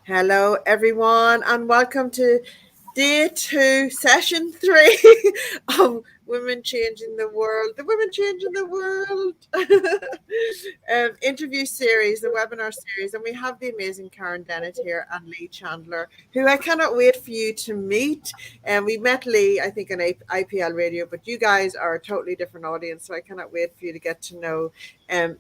Hello, everyone, and welcome to day 2, session 3 of Women Changing the World, the Women Changing the World interview series, the webinar series. And we have the amazing Karen Dennett here and Leah Chandler, who I cannot wait for you to meet. And we met Lee, I think, on IPL radio, but you guys are a totally different audience, so I cannot wait for you to get to know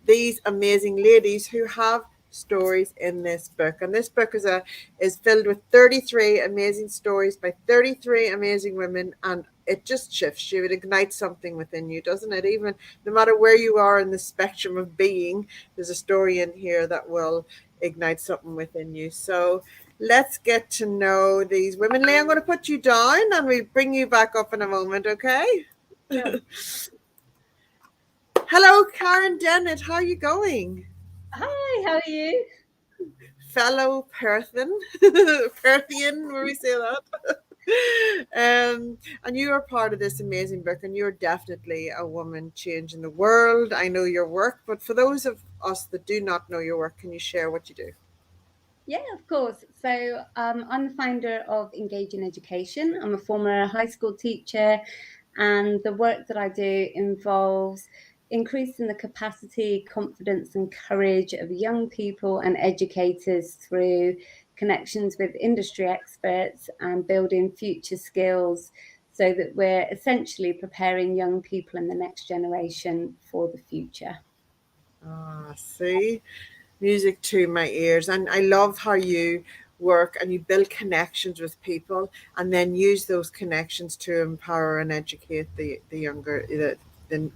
these amazing ladies who have stories in this book. And this book is filled with 33 amazing stories by 33 amazing women, and it just shifts you. It ignites something within you, doesn't it? Even no matter where you are in the spectrum of being, there's a story in here that will ignite something within you. So let's get to know these women. Leah, I'm going to put you down and we bring you back up in a moment, okay? Sure. Hello, Karen Dennett. How are you going? Hi, how are you? Fellow Perthian, where we say that. And you are part of this amazing book, and you're definitely a woman changing the world. I know your work, but for those of us that do not know your work, can you share what you do? Yeah, of course. So I'm the founder of Engage in Education. I'm a former high school teacher, and the work that I do involves increasing the capacity, confidence, and courage of young people and educators through connections with industry experts and building future skills so that we're essentially preparing young people in the next generation for the future. Ah, see, music to my ears. And I love how you work and you build connections with people and then use those connections to empower and educate the younger, the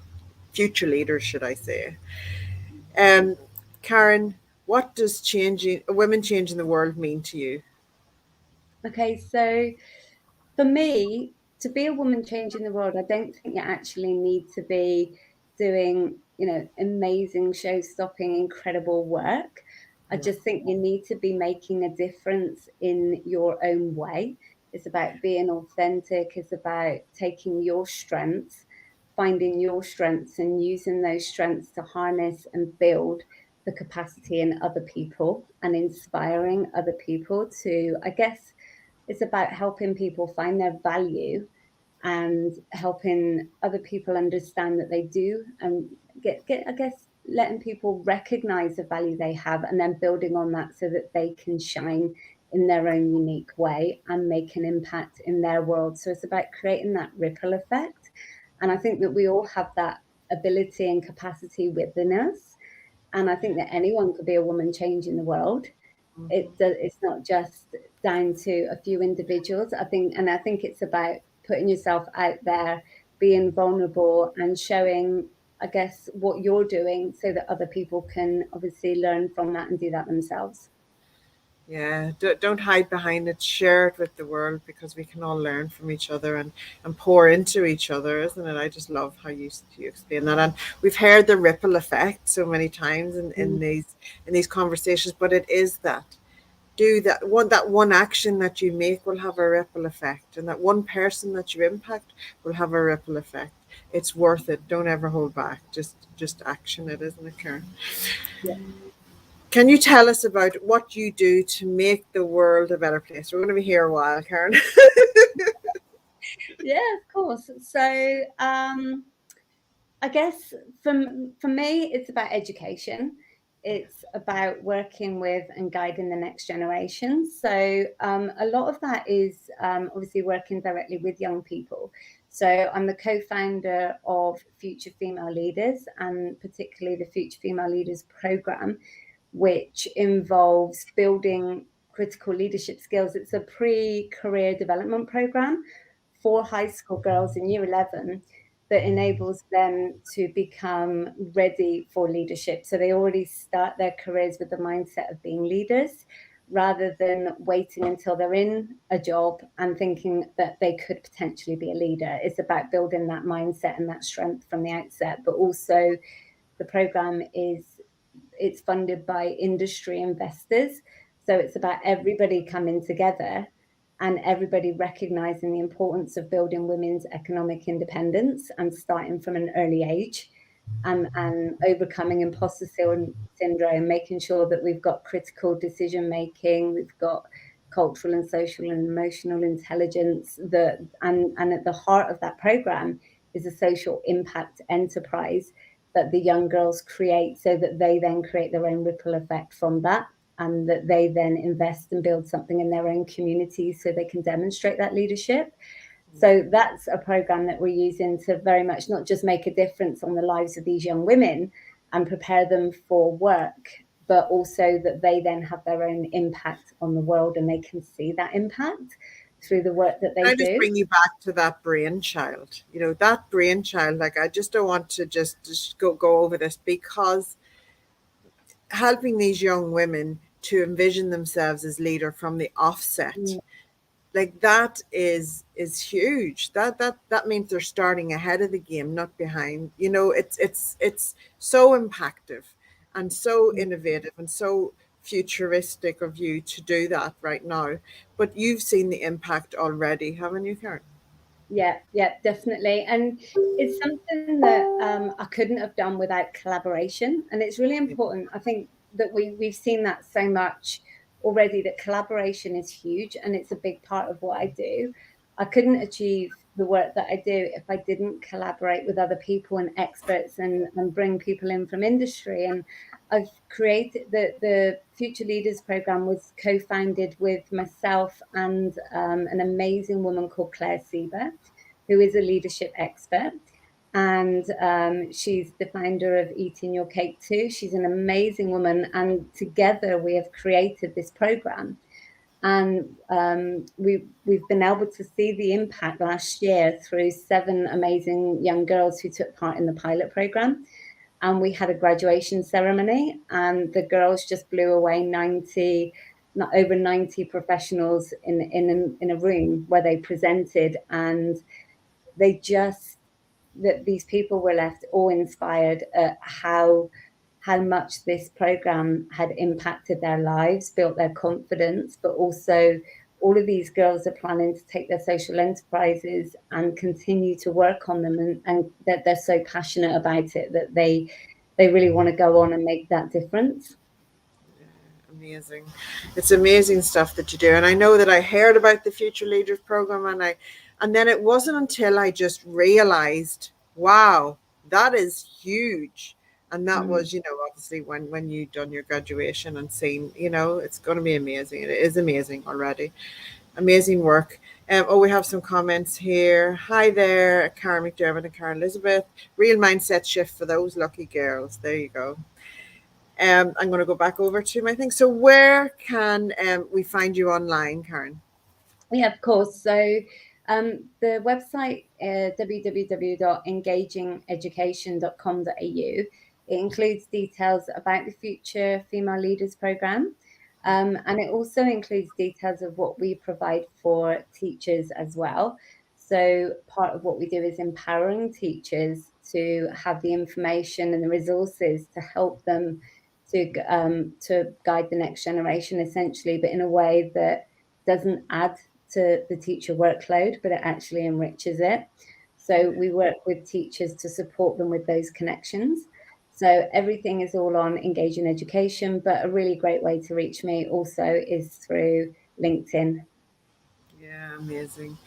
future leaders, should I say. Um, Karen, what does changing women changing the world mean to you? Okay, so for me, to be a woman changing the world, I don't think you actually need to be doing, amazing, show-stopping, incredible work. I just think you need to be making a difference in your own way. It's about being authentic. It's about taking your strengths, finding your strengths, and using those strengths to harness and build the capacity in other people and inspiring other people to, I guess, it's about helping people find their value and helping other people understand that they do, and get I guess letting people recognize the value they have and then building on that so that they can shine in their own unique way and make an impact in their world. So it's about creating that ripple effect. And I think that we all have that ability and capacity within us. And I think that anyone could be a woman changing the world. It's not just down to a few individuals. I think it's about putting yourself out there, being vulnerable, and showing, I guess, what you're doing so that other people can obviously learn from that and do that themselves. Yeah, don't hide behind it. Share it with the world because we can all learn from each other and pour into each other, isn't it? I just love how you explain that. And we've heard the ripple effect so many times Mm. in these conversations, but it is that do that one action that you make will have a ripple effect, and that one person that you impact will have a ripple effect. It's worth it. Don't ever hold back. Just action it, isn't it, Karen? Yeah. Can you tell us about what you do to make the world a better place? We're going to be here a while, Karen. Yeah, of course. So I guess for me, it's about education. It's about working with and guiding the next generation. So a lot of that is obviously working directly with young people. So I'm the co-founder of Future Female Leaders, and particularly the Future Female Leaders program, which involves building critical leadership skills. It's a pre-career development program for high school girls in year 11 that enables them to become ready for leadership. So they already start their careers with the mindset of being leaders rather than waiting until they're in a job and thinking that they could potentially be a leader. It's about building that mindset and that strength from the outset. But also the program it's funded by industry investors. So it's about everybody coming together and everybody recognizing the importance of building women's economic independence and starting from an early age. and overcoming imposter syndrome, making sure that we've got critical decision making, we've got cultural and social and emotional intelligence, and at the heart of that program is a social impact enterprise that the young girls create, so that they then create their own ripple effect from that, and that they then invest and build something in their own communities so they can demonstrate that leadership. So that's a program that we're using to very much not just make a difference on the lives of these young women and prepare them for work, but also that they then have their own impact on the world and they can see that impact through the work that they I just do. bring you back to that brainchild. You know, that brainchild, like I just don't want to just go over this, because helping these young women to envision themselves as leader from the offset, Mm. like that is huge. That means they're starting ahead of the game, not behind. You know, it's so impactful and so innovative and so futuristic of you to do that right now. But you've seen the impact already, haven't you, Karen? Yeah, definitely. And it's something that I couldn't have done without collaboration. And it's really important. I think that we've seen that so much already, that collaboration is huge and it's a big part of what I do. I couldn't achieve the work that I do if I didn't collaborate with other people and experts, and bring people in from industry. And I've created the Future Leaders program was co-founded with myself and an amazing woman called Claire Siebert, who is a leadership expert. And she's the founder of Eating Your Cake Too. She's an amazing woman. And together we have created this program. And we've been able to see the impact last year through 7 amazing young girls who took part in the pilot program. And we had a graduation ceremony, and the girls just blew away 90, not over 90 professionals in a room where they presented, and they just, that these people were left awe inspired at how much this program had impacted their lives, built their confidence, but also all of these girls are planning to take their social enterprises and continue to work on them, and that they're so passionate about it that they really want to go on and make that difference. Amazing. It's amazing stuff that you do. And I know that I heard about the Future Leaders program, and then it wasn't until I just realized, wow, that is huge. And that Mm. was, obviously when you done your graduation and seen, it's going to be amazing. It is amazing already. Amazing work. Oh, we have some comments here. Hi there, Karen Mc Dermott and Karen Elizabeth. Real mindset shift for those lucky girls. There you go. I'm going to go back over to my thing. So where can we find you online, Karen? Yeah, of course. So the website, www.engagingeducation.com.au, it includes details about the Future Female Leaders Programme. And it also includes details of what we provide for teachers as well. So part of what we do is empowering teachers to have the information and the resources to help them to guide the next generation, essentially, but in a way that doesn't add to the teacher workload, but it actually enriches it. So we work with teachers to support them with those connections. So everything is all on Engage in Education, but a really great way to reach me also is through LinkedIn. Yeah, amazing.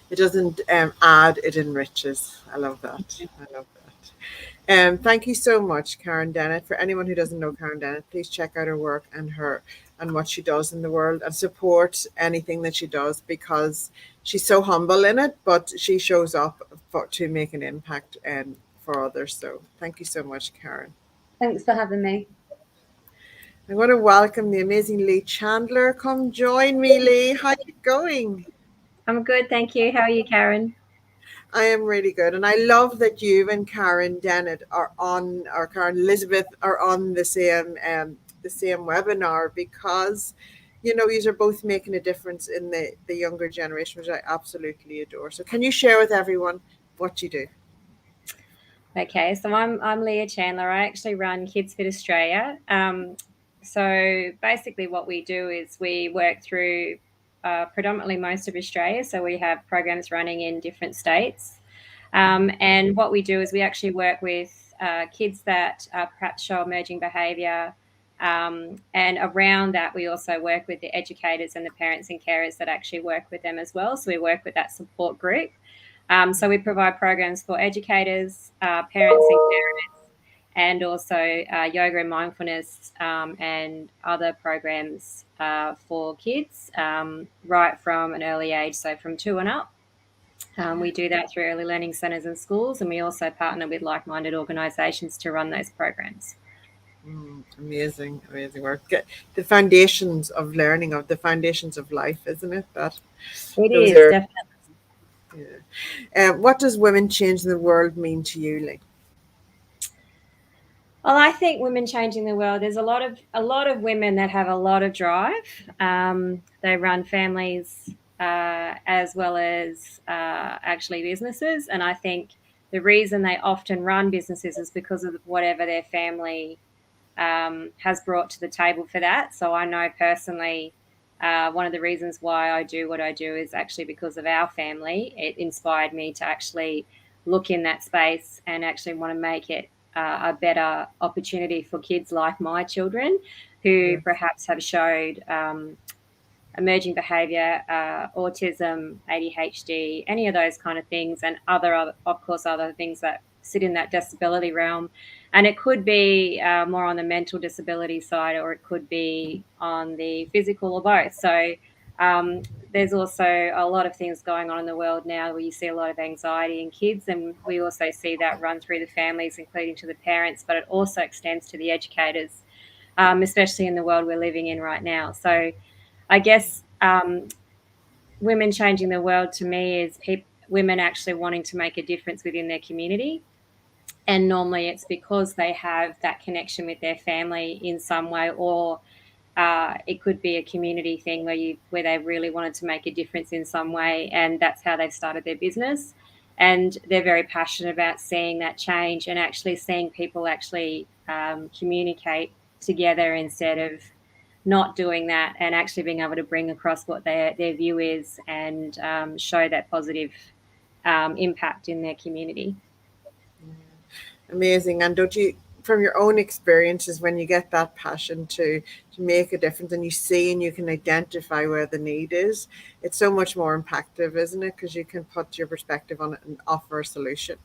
It doesn't add, it enriches. I love that. I love that. Thank you so much, Karen Dennett. For anyone who doesn't know Karen Dennett, please check out her work and what she does in the world, and support anything that she does, because she's so humble in it, but she shows up to make an impact for others. So thank you so much, Karen. Thanks for having me. I want to welcome the amazing Leah Chandler. Come join me, Lee. How you going? I'm good, thank you. How are you, Karen? I am really good. And I love that you and Karen Dennett or Karen Elizabeth are on the same webinar, because you are both making a difference in the younger generation, which I absolutely adore. So can you share with everyone what you do? Okay, so I'm Leah Chandler. I actually run Kids Fit Australia. So basically, what we do is we work through predominantly most of Australia. So we have programs running in different states. And what we do is we actually work with kids that perhaps show emerging behaviour. And around that, we also work with the educators and the parents and carers that actually work with them as well. So we work with that support group. So we provide programs for educators, parents and carers, and also yoga and mindfulness and other programs for kids right from an early age, so from 2 and up. We do that through early learning centres and schools, and we also partner with like-minded organisations to run those programs. Amazing work. The foundations of learning, of the foundations of life, isn't it? It is, definitely. Yeah. What does women changing the world mean to you, Lee? Well, I think women changing the world. There's a lot of women that have a lot of drive. They run families as well as actually businesses, and I think the reason they often run businesses is because of whatever their family has brought to the table for that. So I know personally, one of the reasons why I do what I do is actually because of our family. It inspired me to actually look in that space and actually want to make it a better opportunity for kids like my children who perhaps have showed emerging behaviour, autism, ADHD, any of those kind of things, and other things that sit in that disability realm. And it could be more on the mental disability side, or it could be on the physical, or both. So there's also a lot of things going on in the world now where you see a lot of anxiety in kids, and we also see that run through the families, including to the parents, but it also extends to the educators, especially in the world we're living in right now. So I guess women changing the world to me is women actually wanting to make a difference within their community. And normally it's because they have that connection with their family in some way, or it could be a community thing where they really wanted to make a difference in some way, and that's how they've started their business. And they're very passionate about seeing that change and actually seeing people actually communicate together instead of not doing that, and actually being able to bring across what their view is and show that positive impact in their community. Amazing. And don't you, from your own experiences, when you get that passion to make a difference and you see and you can identify where the need is, it's so much more impactful, isn't it? Because you can put your perspective on it and offer a solution.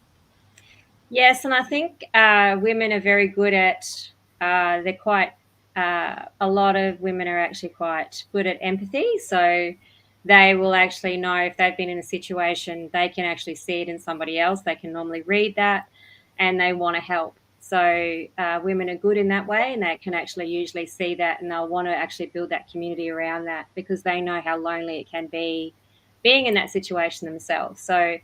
Yes, and I think women are very good at, they're quite, a lot of women are actually quite good at empathy. So they will actually know if they've been in a situation, they can actually see it in somebody else. They can normally read that and they want to help. So women are good in that way, and they can actually usually see that, and they'll want to actually build that community around that because they know how lonely it can be being in that situation themselves. So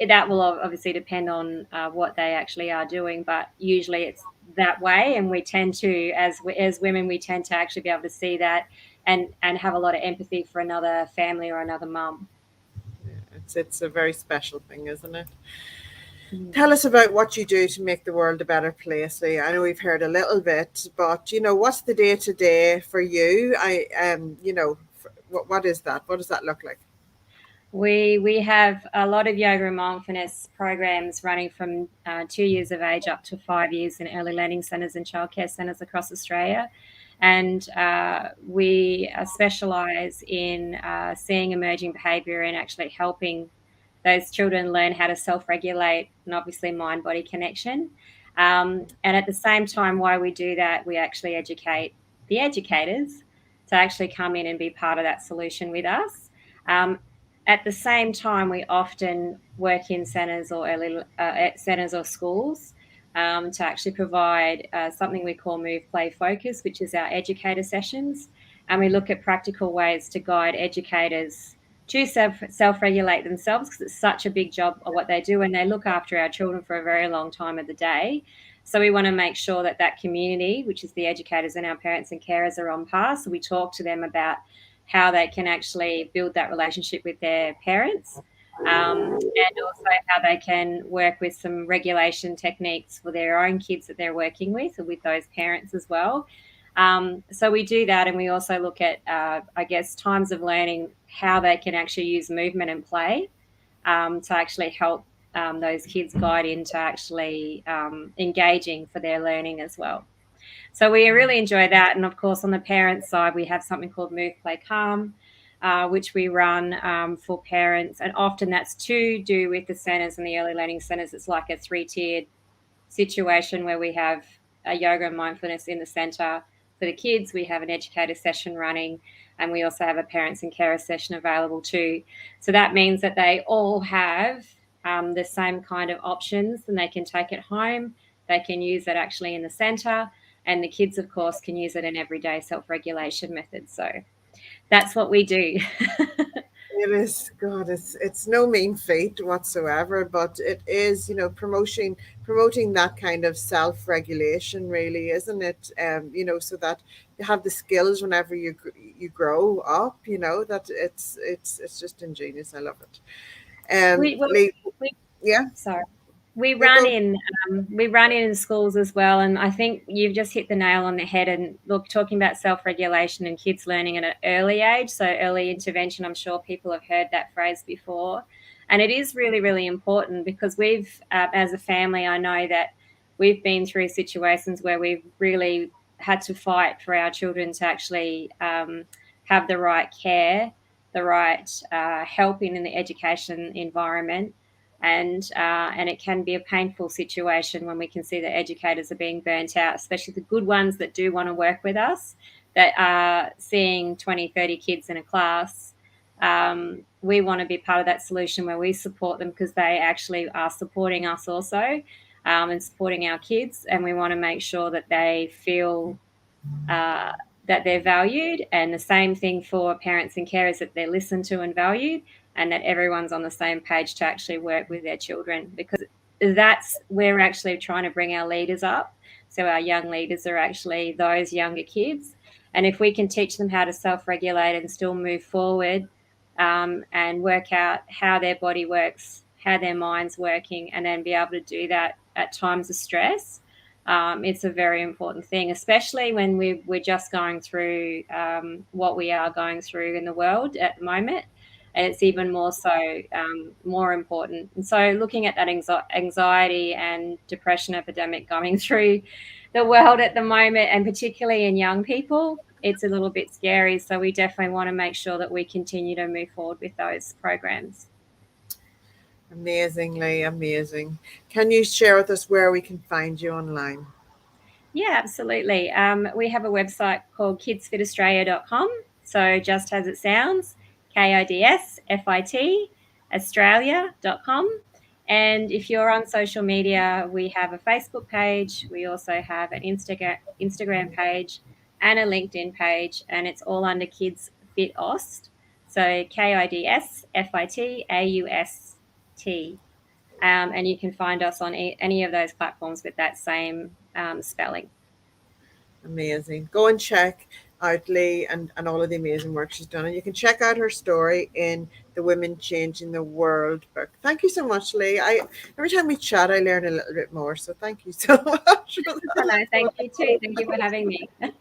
that will obviously depend on what they actually are doing, but usually it's that way, and we tend to, as women, we tend to actually be able to see that and have a lot of empathy for another family or another mum. Yeah, it's a very special thing, isn't it? Tell us about what you do to make the world a better place. I know we've heard a little bit, but what's the day to day for you? What is that? What does that look like? We have a lot of yoga and mindfulness programs running from 2 years of age up to 5 years in early learning centres and childcare centres across Australia. And we specialise in seeing emerging behaviour and actually helping those children learn how to self-regulate, and obviously mind-body connection. And at the same time, while we do that, we actually educate the educators to actually come in and be part of that solution with us. At the same time, we often work in centres or centres or schools to actually provide something we call Move, Play, Focus, which is our educator sessions. And we look at practical ways to guide educators to self-regulate themselves, because it's such a big job of what they do, and they look after our children for a very long time of the day. So we want to make sure that community, which is the educators and our parents and carers, are on par. So we talk to them about how they can actually build that relationship with their parents, and also how they can work with some regulation techniques for their own kids that they're working with, or with those parents as well. So we do that, and we also look at, times of learning, how they can actually use movement and play to actually help those kids guide into actually engaging for their learning as well. So we really enjoy that. And of course, on the parent side, we have something called Move, Play, Calm, which we run for parents. And often that's to do with the centres and the early learning centres. It's like a 3-tiered situation where we have a yoga and mindfulness in the centre for the kids. We have an educator session running, and we also have a parents and carers session available too. So that means that they all have the same kind of options, and they can take it home. They can use it actually in the centre, and the kids, of course, can use it in everyday self-regulation methods. So that's what we do. It is, God, it's no mean feat whatsoever, but it is, you know, promoting that kind of self-regulation, really, isn't it? You know, so that you have the skills whenever you grow up, you know, that it's just ingenious. I love it. we, well, Lee, we yeah, sorry. We no, run go. in schools as well, and I think you've just hit the nail on the head. And look, talking about self-regulation and kids learning at an early age, so early intervention, I'm sure people have heard that phrase before, and it is really, really important because we've, as a family, I know that we've been through situations where we've really had to fight for our children to actually have the right care, the right helping in the education environment, and it can be a painful situation when we can see that educators are being burnt out, especially the good ones that do want to work with us, that are seeing 20, 30 kids in a class. We want to be part of that solution where we support them because they actually are supporting us also, and supporting our kids, and we want to make sure that they feel that they're valued, and the same thing for parents and carers, that they're listened to and valued, and that everyone's on the same page to actually work with their children, because that's where we're actually trying to bring our leaders up. So our young leaders are actually those younger kids, and if we can teach them how to self-regulate and still move forward, and work out how their body works, how their mind's working, and then be able to do that at times of stress, it's a very important thing, especially when we're just going through what we are going through in the world at the moment. And it's even more so, more important. And so looking at that anxiety and depression epidemic going through the world at the moment, and particularly in young people, it's a little bit scary. So we definitely want to make sure that we continue to move forward with those programs. Amazingly amazing. Can you share with us where we can find you online? Yeah, absolutely. We have a website called kidsfitaustralia.com. So just as it sounds, KIDSFIT Australia.com. And if you're on social media, we have a Facebook page. We also have an Instagram page and a LinkedIn page, and it's all under Kids Fit Aust. So KIDSFIT AUST. And you can find us on any of those platforms with that same spelling. Amazing. Go and check out Lee and all of the amazing work she's done. And you can check out her story in the Women Changing the World book. Thank you so much, Lee. Every time we chat, I learn a little bit more. So thank you so much. Hello, thank you too. Thank you for having me. I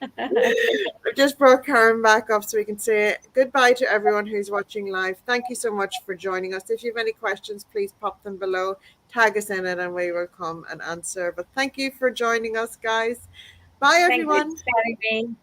just brought Karen back up so we can say goodbye to everyone who's watching live. Thank you so much for joining us. If you have any questions, please pop them below. Tag us in it and we will come and answer. But thank you for joining us, guys. Bye, everyone. Thank you for having me.